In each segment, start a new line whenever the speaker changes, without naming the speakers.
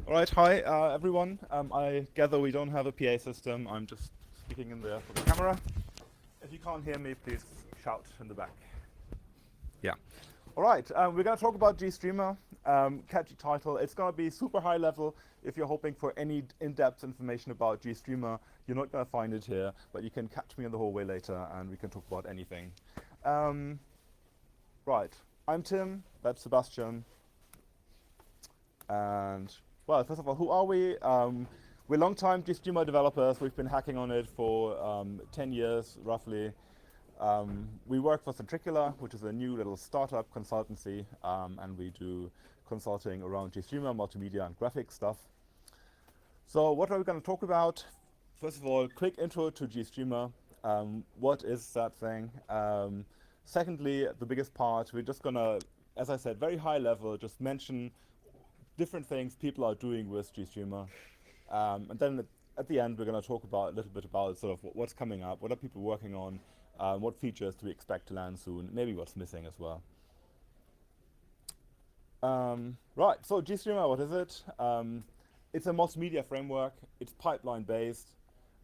All right, hi everyone. I gather we don't have a PA system. I'm just speaking in there for the camera. If you can't hear me, please shout in the back. Yeah. All right, we're going to talk about GStreamer. Catchy title. It's going to be super high level. If you're hoping for any in-depth information about GStreamer, you're not going to find it here, but you can catch me in the hallway later and we can talk about anything. Right, I'm Tim, that's Sebastian. And well, first of all, who are we? We're long-time GStreamer developers. We've been hacking on it for 10 years, roughly. We work for Centricular, which is a new little startup consultancy, and we do consulting around GStreamer, multimedia, and graphics stuff. So what are we going to talk about? First of all, quick intro to GStreamer. What is that thing? Secondly, the biggest part, we're just going to, as I said, very high level, just mention different things people are doing with GStreamer. And then at the end, we're going to talk about a little bit about sort of what's coming up, what are people working on, what features do we expect to land soon, maybe what's missing as well. Right, so GStreamer, what is it? It's a multimedia framework. It's pipeline based.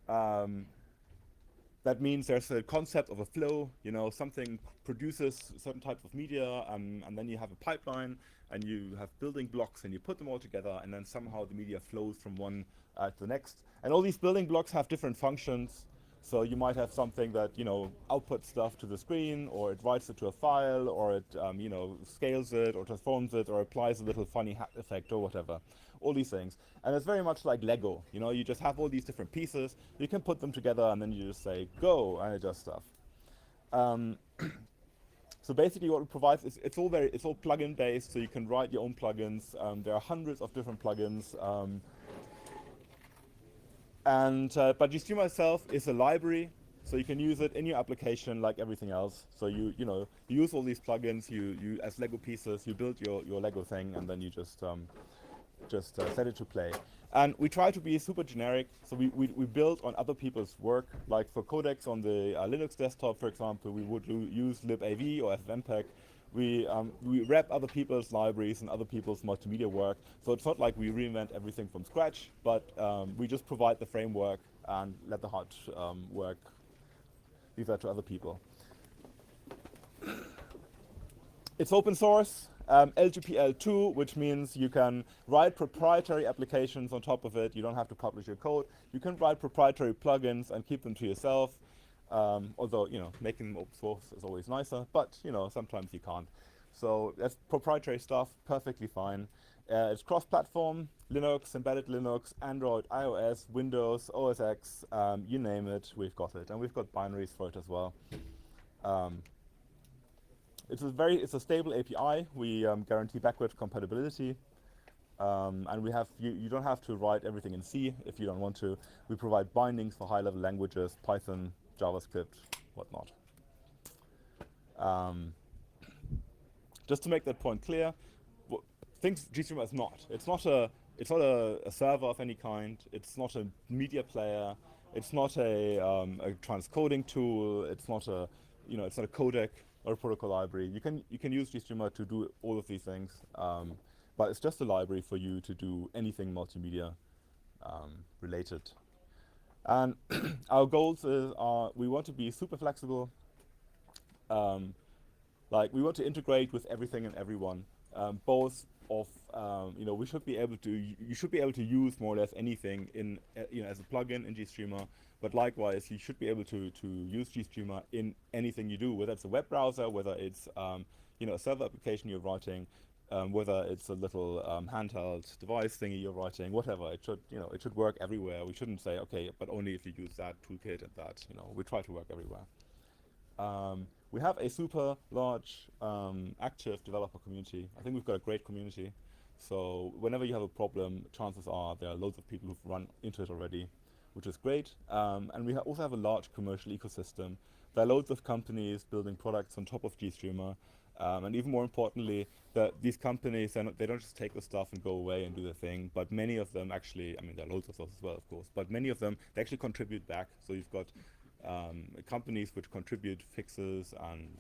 That means there's a concept of a flow, something produces certain types of media, and then you have a pipeline, and you have building blocks, and you put them all together, and then somehow the media flows from one to the next. And all these building blocks have different functions. So you might have something that, outputs stuff to the screen, or it writes it to a file, or it, scales it, or transforms it, or applies a little funny hat effect, or whatever. All these things. And it's very much like Lego. You just have all these different pieces, you can put them together, and then you just say, go, and it does stuff. So basically what it provides is, it's all plugin based, so you can write your own plugins. There are hundreds of different plugins. But GStreamer itself is a library, so you can use it in your application like everything else. So you use all these plugins, you as Lego pieces, you build your Lego thing, and then you just set it to play. And we try to be super generic, so we build on other people's work. Like for codecs on the Linux desktop, for example, we would use libav or ffmpeg. We wrap other people's libraries and other people's multimedia work, so it's not like we reinvent everything from scratch, but we just provide the framework and let the hard work, leave that to other people. It's open source, LGPL2, which means you can write proprietary applications on top of it. You don't have to publish your code. You can write proprietary plugins and keep them to yourself. Although, making them open source is always nicer, but, sometimes you can't. So that's proprietary stuff, perfectly fine. It's cross-platform, Linux, embedded Linux, Android, iOS, Windows, OS X, you name it, we've got it. And we've got binaries for it as well. It's a stable API. We guarantee backward compatibility. And you don't have to write everything in C if you don't want to. We provide bindings for high-level languages, Python, JavaScript, whatnot. Just to make that point clear, things GStreamer is not. It's not a server of any kind. It's not a media player. It's not a transcoding tool. It's not a codec or a protocol library. You can use GStreamer to do all of these things, but it's just a library for you to do anything multimedia related. And our goals are we want to be super flexible. We want to integrate with everything and everyone. Both of you should be able to use more or less anything in as a plugin in GStreamer. But likewise, you should be able to use GStreamer in anything you do, whether it's a web browser, whether it's a server application you're writing, whether it's a little handheld device thingy you're writing, whatever. It should work everywhere. We shouldn't say, okay, but only if you use that toolkit and that. We try to work everywhere. We have a super large active developer community. I think we've got a great community. So whenever you have a problem, chances are there are loads of people who've run into it already, which is great. And we also have a large commercial ecosystem. There are loads of companies building products on top of GStreamer. And even more importantly, these companies, they don't just take the stuff and go away and do their thing, but many of them actually, there are loads of those as well, of course, but many of them, they actually contribute back. So you've got companies which contribute fixes and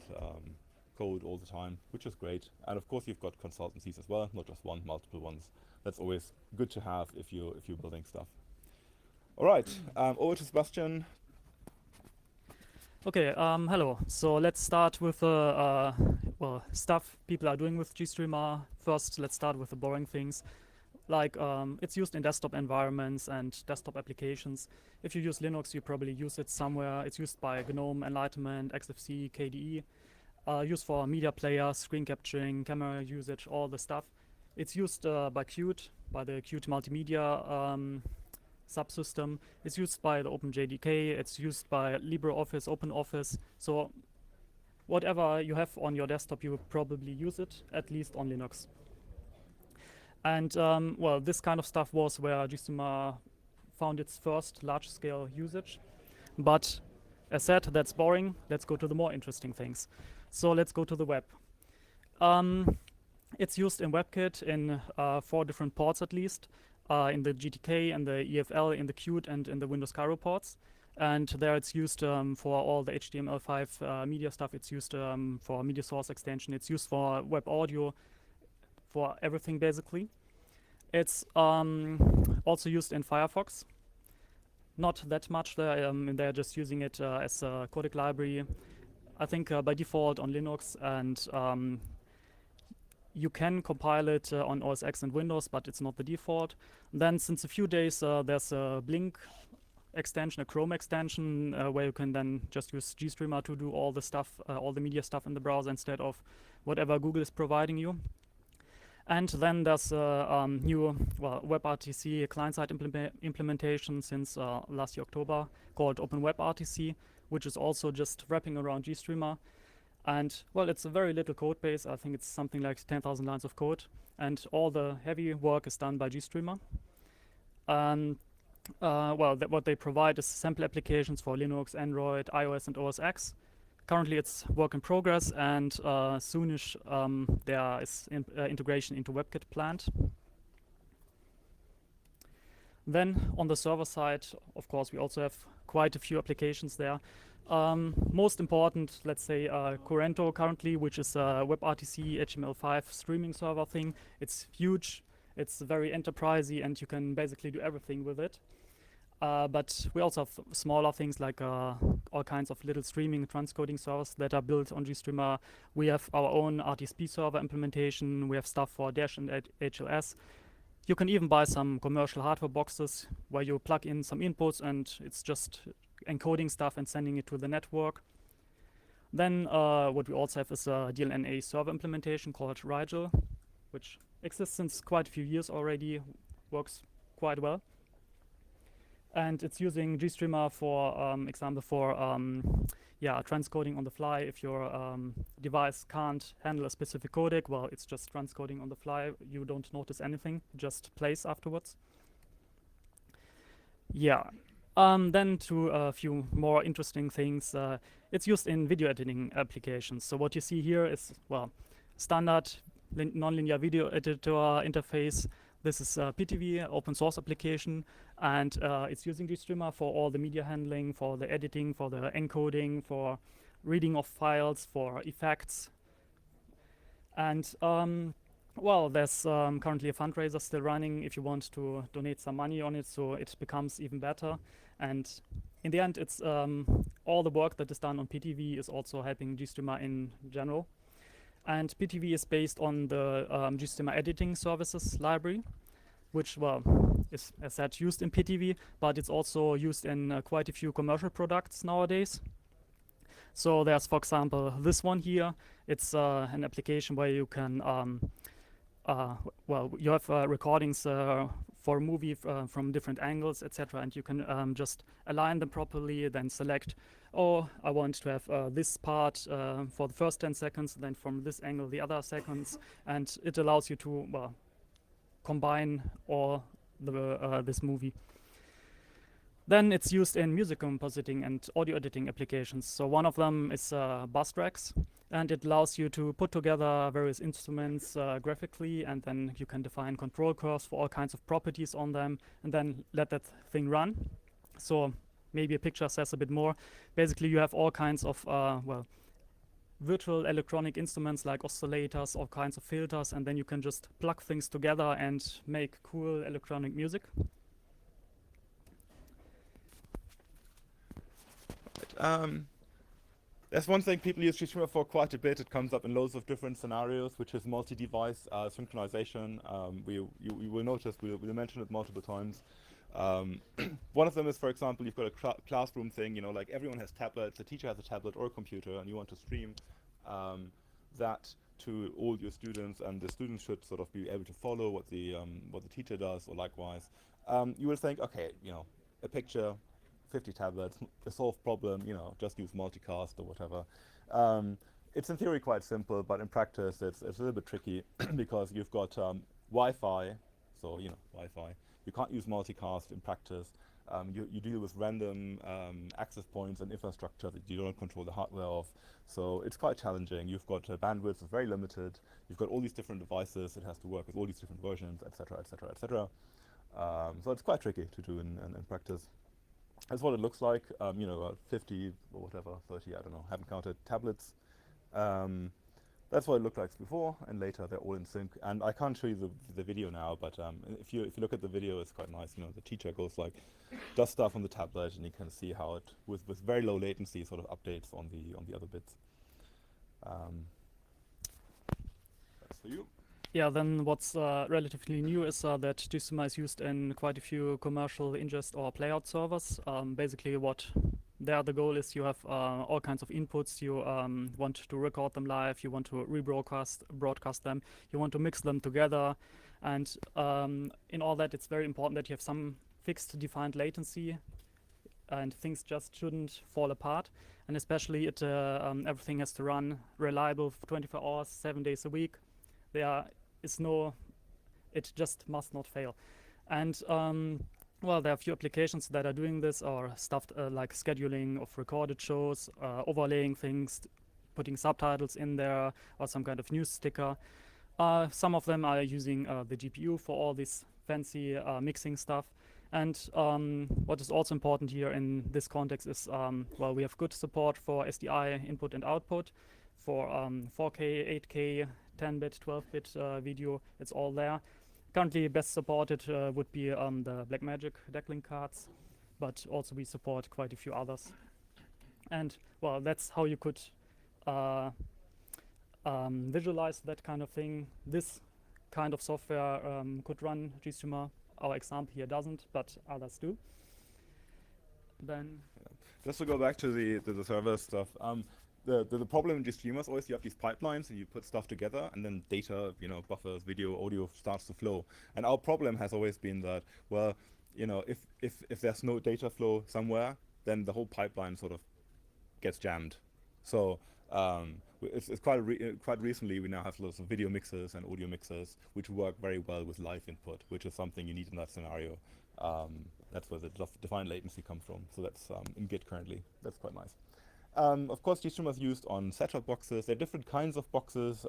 code all the time, which is great. And of course, you've got consultancies as well, not just one, multiple ones. That's always good to have if you're building stuff. All right, over to Sebastian.
Okay, hello. So let's start with the stuff people are doing with GStreamer. First, let's start with the boring things. Like it's used in desktop environments and desktop applications. If you use Linux, you probably use it somewhere. It's used by GNOME, Enlightenment, XFCE, KDE. Used for media players, screen capturing, camera usage, all the stuff. It's used by Qt, by the Qt multimedia subsystem. It's used by the OpenJDK. It's used by LibreOffice, OpenOffice. So whatever you have on your desktop, you will probably use it, at least on Linux. And well, this kind of stuff was where GStreamer found its first large-scale usage. But as said, that's boring. Let's go to the more interesting things. So let's go to the web. It's used in WebKit in 4 different ports at least, in the GTK, and the EFL, in the Qt, and in the Windows Cairo ports. And there it's used for all the HTML5 media stuff. It's used for media source extension. It's used for web audio, for everything basically. It's also used in Firefox. Not that much there. They're just using it as a codec library. I think by default on Linux, and you can compile it on OS X and Windows, but it's not the default. Then since a few days there's a Blink extension, a Chrome extension, where you can then just use GStreamer to do all the stuff, all the media stuff in the browser instead of whatever Google is providing you. And then there's a new WebRTC client-side implementation since last year October called OpenWebRTC, which is also just wrapping around GStreamer. And well, it's a very little code base. I think it's something like 10,000 lines of code, and all the heavy work is done by GStreamer. What they provide is sample applications for Linux, Android, iOS, and OS X. Currently it's work in progress, and soonish there is integration into WebKit planned. Then on the server side, of course, we also have quite a few applications there. Most important, let's say Currento currently, which is a WebRTC HTML5 streaming server thing. It's huge, it's very enterprisey, and you can basically do everything with it. But we also have smaller things like all kinds of little streaming transcoding servers that are built on GStreamer. We have our own RTSP server implementation. We have stuff for Dash and HLS. You can even buy some commercial hardware boxes where you plug in some inputs and it's just encoding stuff and sending it to the network. Then what we also have is a DLNA server implementation called Rigel, which exists since quite a few years already, works quite well. And it's using GStreamer for example for transcoding on the fly. If your device can't handle a specific codec, well, it's just transcoding on the fly. You don't notice anything, just plays afterwards. Yeah. Then to a few more interesting things. It's used in video editing applications. So what you see here is, well, standard nonlinear video editor interface. This is PTV, open source application, and it's using GStreamer for all the media handling, for the editing, for the encoding, for reading of files, for effects. And well, there's currently a fundraiser still running if you want to donate some money on it, so it becomes even better. And in the end, it's all the work that is done on PTV is also helping GStreamer in general. And PTV is based on the GStreamer editing services library, which, well, is, as said, used in PTV, but it's also used in quite a few commercial products nowadays. So there's, for example, this one here. It's an application where you can, you have recordings for a movie from different angles, etc., and you can just align them properly, then select, oh, I want to have this part for the first 10 seconds, then from this angle the other seconds, and it allows you to, well, combine all this movie. Then it's used in music compositing and audio editing applications. So one of them is bus tracks, and it allows you to put together various instruments graphically, and then you can define control curves for all kinds of properties on them, and then let that thing run. So maybe a picture says a bit more. Basically, you have all kinds of virtual electronic instruments like oscillators, all kinds of filters, and then you can just plug things together and make cool electronic music.
There's one thing people use GStreamer for quite a bit. It comes up in loads of different scenarios, which is multi-device synchronization. You will notice we'll mention it multiple times. One of them is, for example, you've got a classroom thing, like everyone has tablets, the teacher has a tablet or a computer, and you want to stream that to all your students, and the students should sort of be able to follow what the teacher does, or likewise. You will think, okay, a picture, 50 tablets, a solved problem, just use multicast or whatever. It's in theory quite simple, but in practice it's a little bit tricky because you've got Wi-Fi, so Wi-Fi. You can't use multicast in practice. You deal with random access points and infrastructure that you don't control the hardware of, so it's quite challenging. You've got bandwidth is very limited. You've got all these different devices. It has to work with all these different versions, etc., etc., etc. So it's quite tricky to do in practice. That's what it looks like. 50 or whatever, 30, I don't know, haven't counted, tablets. That's what it looked like before, and later they're all in sync. And I can't show you the video now, but if you look at the video, it's quite nice. The teacher does stuff on the tablet, and you can see how it, with very low latency, sort of updates on the other bits. That's for you.
Yeah, then what's relatively new is that GStreamer is used in quite a few commercial ingest or playout servers. Basically the goal is you have all kinds of inputs. You want to record them live, you want to broadcast them, you want to mix them together, and in all that it's very important that you have some fixed defined latency, and things just shouldn't fall apart. And especially everything has to run reliable for 24 hours, 7 days a week. It just must not fail. And well, there are a few applications that are doing this, or stuff like scheduling of recorded shows, overlaying things, putting subtitles in there, or some kind of news sticker. Some of them are using the GPU for all this fancy mixing stuff. And what is also important here in this context is, well, we have good support for SDI input and output for 4K, 8K, 10-bit, 12-bit video. It's all there. Currently best supported would be the Blackmagic Decklink cards, but also we support quite a few others. And well, that's how you could visualize that kind of thing. This kind of software could run GStreamer. Our example here doesn't, but others do. Then
just to go back to the server stuff, the problem in GStreamer is always you have these pipelines and you put stuff together, and then data, buffers, video, audio starts to flow. And our problem has always been that, well, if there's no data flow somewhere, then the whole pipeline sort of gets jammed. So it's quite recently we now have lots of video mixers and audio mixers which work very well with live input, which is something you need in that scenario. That's where the defined latency comes from. So that's in Git currently. That's quite nice. Of course, GStreamer is used on set-top boxes. There are different kinds of boxes.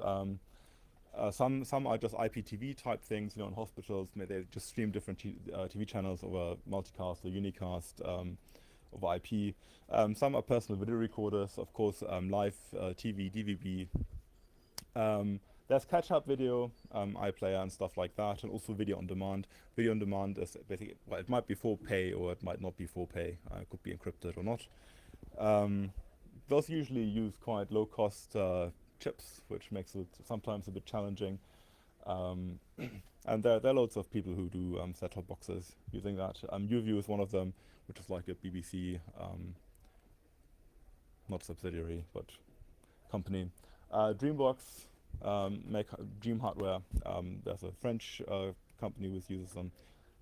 Some are just IPTV type things. In hospitals, they just stream different TV channels over multicast or unicast over IP. Some are personal video recorders, of course, live TV, DVB. There's catch-up video, iPlayer and stuff like that, and also video on demand. Video on demand is basically, well, it might be for pay or it might not be for pay. It could be encrypted or not. Those usually use quite low-cost chips, which makes it sometimes a bit challenging. And there are loads of people who do set-top boxes using that. UView is one of them, which is like a BBC, not subsidiary, but company. Dreambox make Dream hardware. There's a French company which uses them.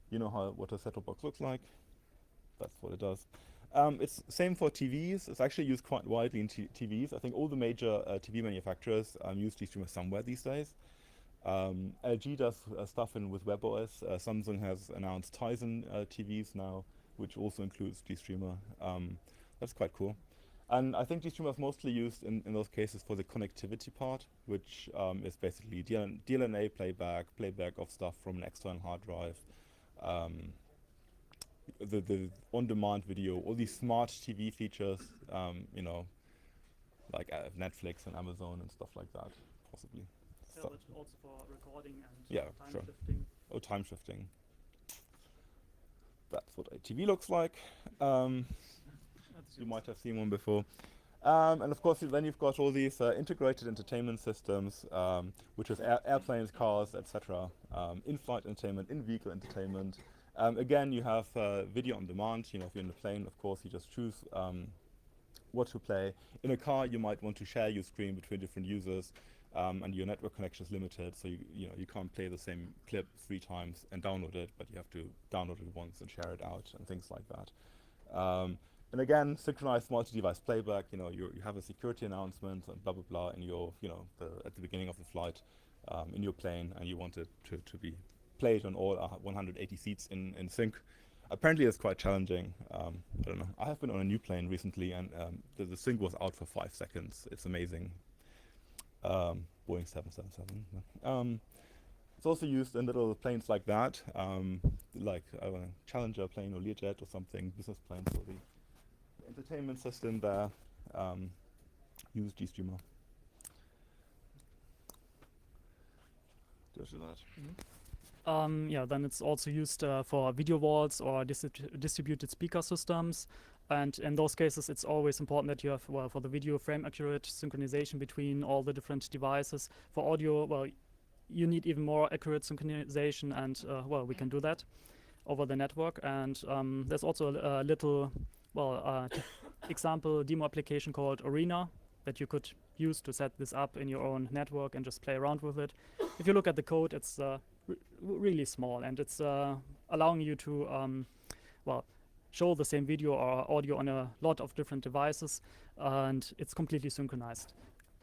You know what a set-top box looks like. That's what it does. It's same for TVs. It's actually used quite widely in TVs. I think all the major TV manufacturers use GStreamer somewhere these days. LG does stuff with WebOS. Samsung has announced Tizen TVs now, which also includes GStreamer. That's quite cool. And I think GStreamer is mostly used in those cases for the connectivity part, which is basically DLNA playback of stuff from an external hard drive. The on-demand video, all these smart TV features, like Netflix and Amazon and stuff like that, possibly.
Yeah,
So,
but also for recording and
yeah,
time
sure.
shifting.
Oh, time shifting. That's what a TV looks like. You might have seen one before. And of course, then you've got all these integrated entertainment systems, which is airplanes, cars, etc. In-flight entertainment, in-vehicle entertainment. Again, you have video on demand. You know, if you're in a plane, of course, you just choose what to play. In a car, you might want to share your screen between different users, and your network connection is limited, so you can't play the same clip 3 times and download it, but you have to download it once and share it out and things like that. And again, synchronized multi-device playback. You know, you have a security announcement and blah blah blah in your, at the beginning of the flight, in your plane, and you want it to be played on all 180 seats in sync. Apparently, it's quite challenging. I don't know. I have been on a new plane recently, and the sync was out for 5 seconds. It's amazing. Boeing 777. It's also used in little planes like that, like a Challenger plane or Learjet or something, business plane. So the entertainment system there use GStreamer. Just that.
Yeah, then it's also used for video walls or distributed speaker systems. And in those cases, it's always important that you have, well, for the video, frame accurate synchronization between all the different devices. For audio, well, you need even more accurate synchronization, and well, we can do that over the network. And there's also a little, well, example demo application called Arena that you could use to set this up in your own network and just play around with it. If you look at the code, it's really small, and it's allowing you to, well, show the same video or audio on a lot of different devices, and it's completely synchronized.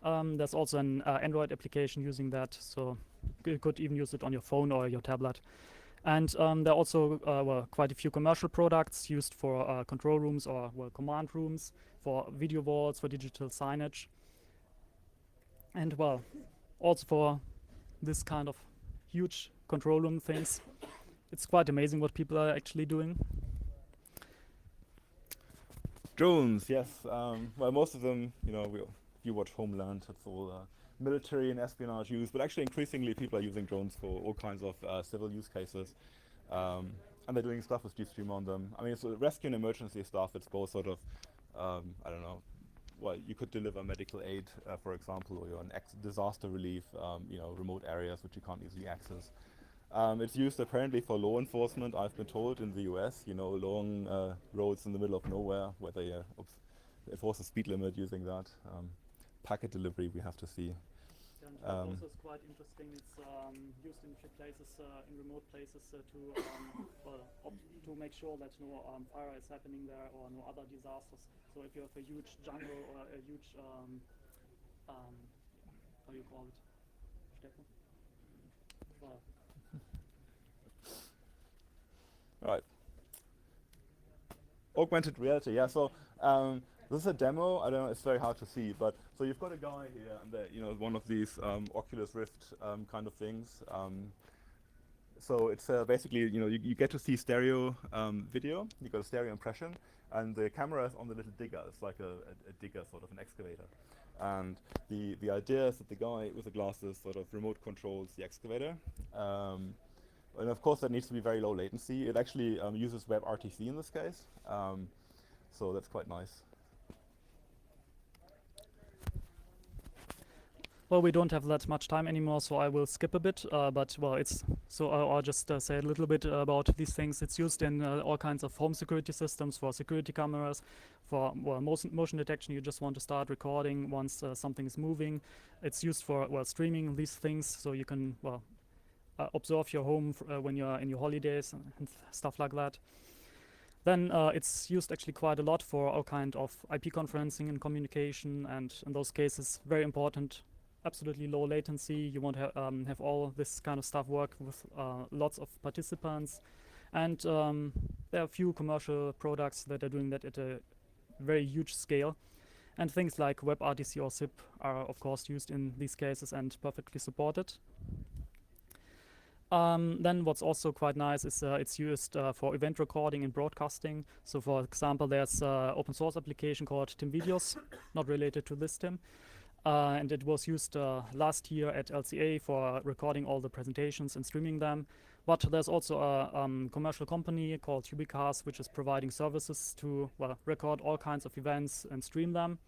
There's also an Android application using that, so you could even use it on your phone or your tablet. And there are also well, quite a few commercial products used for control rooms or, well, command rooms, for video walls, for digital signage, and, well, also for this kind of huge control room things. It's quite amazing what people are actually doing.
Drones, yes. Well, most of them, if you watch Homeland, it's all military and espionage use, but actually increasingly people are using drones for all kinds of civil use cases. And they're doing stuff with GStreamer on them. I mean, it's rescue and emergency stuff. It's both sort of, I don't know, well, you could deliver medical aid, for example, or you're on disaster relief, remote areas which you can't easily access. It's used apparently for law enforcement, I've been told, in the US, long roads in the middle of nowhere where they enforce a speed limit using that. Packet delivery, we have to see.
And also is quite interesting. It's used in a few places, in remote places, to make sure that no fire is happening there or no other disasters. So if you have a huge jungle or a huge, how do you call it? Steppe? Well,
Right. Augmented reality, yeah. So this is a demo. I don't know. It's very hard to see, but so you've got a guy here, and one of these Oculus Rift kind of things. So it's basically, you get to see stereo video. You got a stereo impression, and the camera is on the little digger. It's like a digger, sort of an excavator. And the idea is that the guy with the glasses sort of remote controls the excavator. And of course, that needs to be very low latency. It actually uses WebRTC in this case, so that's quite nice.
well, we don't have that much time anymore, so I will skip a bit. But well, I'll just say a little bit about these things. It's used in all kinds of home security systems, for security cameras, for, well, motion detection. You just want to start recording once something is moving. It's used for, well, streaming these things, so you can, well, observe your home when you're in your holidays and stuff like that. Then it's used actually quite a lot for all kind of IP conferencing and communication, and in those cases, very important, absolutely low latency. You want to have all this kind of stuff work with lots of participants. And there are a few commercial products that are doing that at a very huge scale. And things like WebRTC or SIP are, of course, used in these cases and perfectly supported. Then what's also quite nice is it's used for event recording and broadcasting. So for example, there's an open source application called Tim Videos, not related to this Tim. And it was used last year at LCA for recording all the presentations and streaming them. But there's also a commercial company called Ubicast, which is providing services to record all kinds of events and stream them.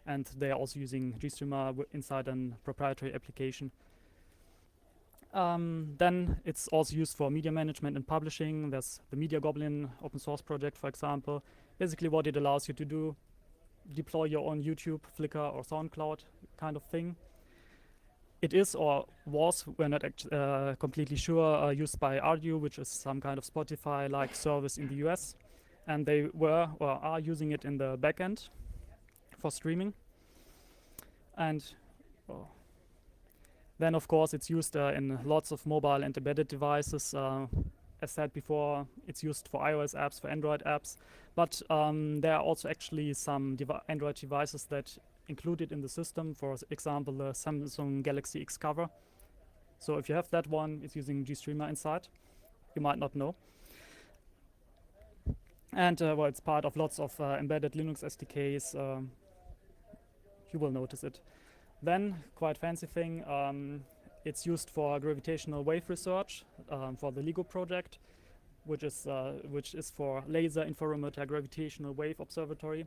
And they are also using GStreamer inside a proprietary application. Then it's also used for media management and publishing. There's the Media Goblin open source project, for example. Basically what it allows you to do, deploy your own YouTube, Flickr or SoundCloud kind of thing. It is or was, we're not completely sure, used by Ardu, which is some kind of Spotify-like service in the US. And they were or are using it in the backend for streaming. And then, of course, it's used in lots of mobile and embedded devices. As said before, it's used for iOS apps, for Android apps. But there are also actually some Android devices that include it in the system. For example, the Samsung Galaxy X cover. So if you have that one, it's using GStreamer inside. You might not know. And it's part of lots of embedded Linux SDKs. You will notice it. Then, quite fancy thing, it's used for gravitational wave research for the LIGO project, which is for Laser Interferometer Gravitational Wave Observatory.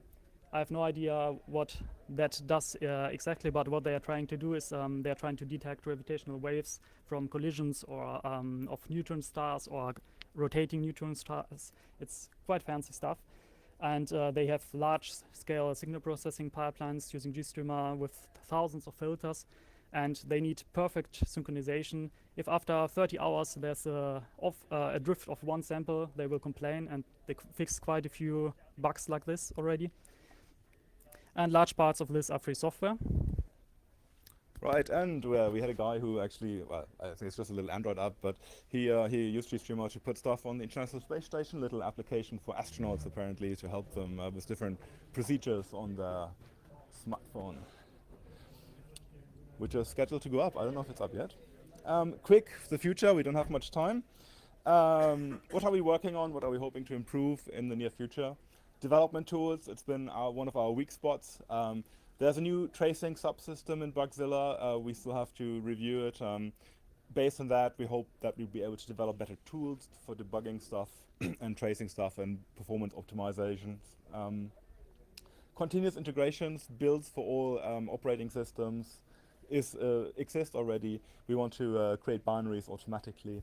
I have no idea what that does exactly, but what they are trying to do is they are trying to detect gravitational waves from collisions or of neutron stars or rotating neutron stars. It's quite fancy stuff. And they have large-scale signal processing pipelines using GStreamer with thousands of filters, and they need perfect synchronization. If after 30 hours there's a drift of one sample, they will complain, and they fixed quite a few bugs like this already. And large parts of this are free software.
Right, and we had a guy who actually, well, I think it's just a little Android app, but he used GStreamer to put stuff on the International Space Station, little application for astronauts apparently to help them with different procedures on their smartphone, which is scheduled to go up. I don't know if it's up yet. Quick, the future, we don't have much time. What are we working on? What are we hoping to improve in the near future? Development tools, it's been one of our weak spots. There's a new tracing subsystem in Bugzilla. We still have to review it. Based on that, we hope that we'll be able to develop better tools for debugging stuff and tracing stuff and performance optimizations. Continuous integrations, builds for all operating systems exist already. We want to create binaries automatically.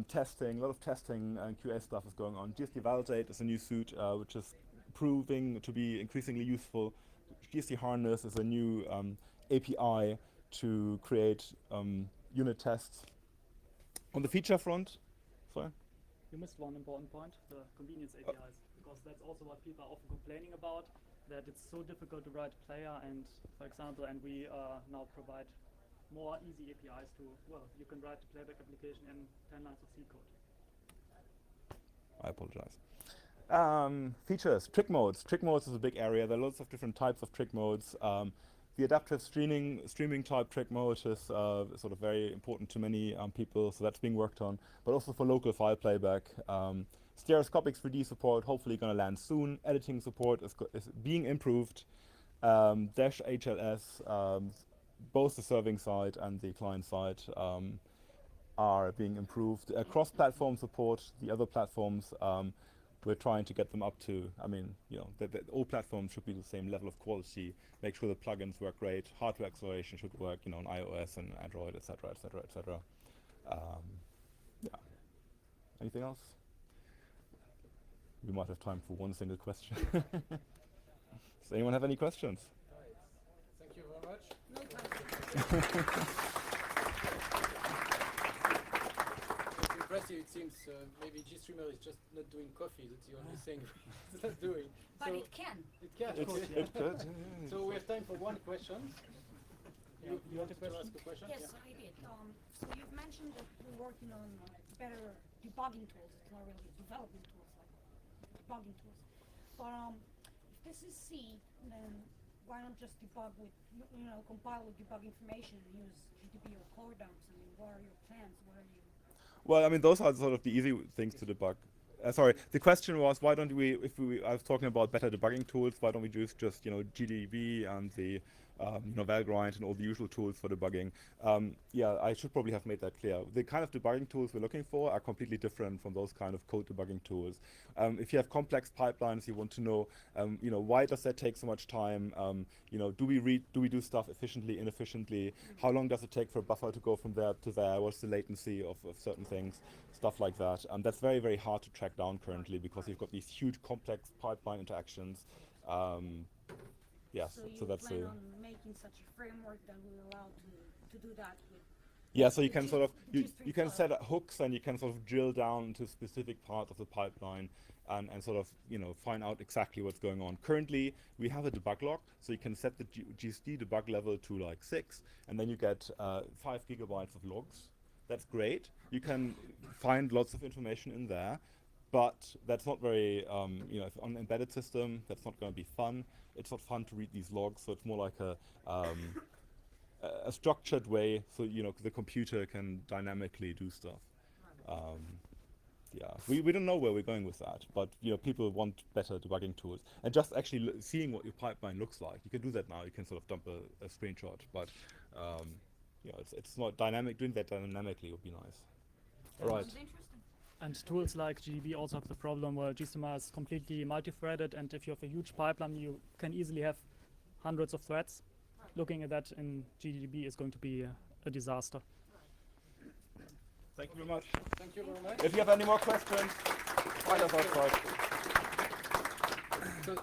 Testing, a lot of testing and QA stuff is going on. GST Validate is a new suite which is proving to be increasingly useful. GST Harness is a new API to create unit tests. On the feature front, sorry?
You missed one important point, the convenience APIs, because that's also what people are often complaining about, that it's so difficult to write a player and, for example, and we now provide more easy APIs to, well, you can write the playback application in 10 lines of C code.
I apologize. Features, trick modes. Trick modes is a big area. There are lots of different types of trick modes. The adaptive streaming type trick mode is sort of very important to many people, so that's being worked on. But also for local file playback. Stereoscopic 3D support, hopefully going to land soon. Editing support is being improved. Dash HLS, both the serving side and the client side are being improved. Cross-platform support, the other platforms, we're trying to get them up to, I mean, you know, all platforms should be the same level of quality, make sure the plugins work great, hardware acceleration should work, you know, on iOS and Android, etc., etc., etc. Yeah. Anything else? We might have time for one single question. Does anyone have any questions?
Thank you very much. No time. Impressive, it seems. Maybe GStreamer is just not doing coffee. That's the only thing it's not doing.
But
so
it can.
It can.
It could.
So we have time for one question.
Yeah.
You wanted to ask a question?
Yes,
Yeah.
I did. So you've mentioned that you're working on better debugging tools. It's not really development tools, like debugging tools. But if this is C, then why not just debug with, compile with debug information and use GDB or core dumps? I mean, what are your plans? What are you?
Well, I mean, those are sort of the easy things to debug. Sorry, the question was, why don't we, I was talking about better debugging tools, why don't we use just, GDB and the, Valgrind and all the usual tools for debugging? Yeah, I should probably have made that clear. The kind of debugging tools we're looking for are completely different from those kind of code debugging tools. If you have complex pipelines, you want to know, why does that take so much time? Do we do stuff efficiently, inefficiently? How long does it take for a buffer to go from there to there? What's the latency of certain things? Stuff like that. That's very, very hard to track down currently because you've got these huge complex pipeline interactions. Yeah,
So
so that's
plan on making such a framework that will allow to do that with.
yeah, so you can
G-
sort of you
G3
can
file.
set up hooks and you can sort of drill down to specific parts of the pipeline and sort of find out exactly what's going on. Currently, we have a debug log, so you can set the GSD debug level to like 6, and then you get 5 gigabytes of logs. That's great. You can find lots of information in there, but that's not very, if on an embedded system, that's not going to be fun. It's not fun to read these logs, so it's more like a structured way, so the computer can dynamically do stuff. Yeah, we don't know where we're going with that, but people want better debugging tools, and just actually seeing what your pipeline looks like. You can do that now. You can sort of dump a screenshot, but it's not dynamic. Doing that dynamically would be nice. All right.
Sounds interesting.
And tools like GDB also have the problem where GStreamer is completely multi-threaded, and if you have a huge pipeline, you can easily have hundreds of threads. Looking at that in GDB is going to be a disaster.
Thank you very much.
Thank you very much.
If you have any more questions, find us outside.
So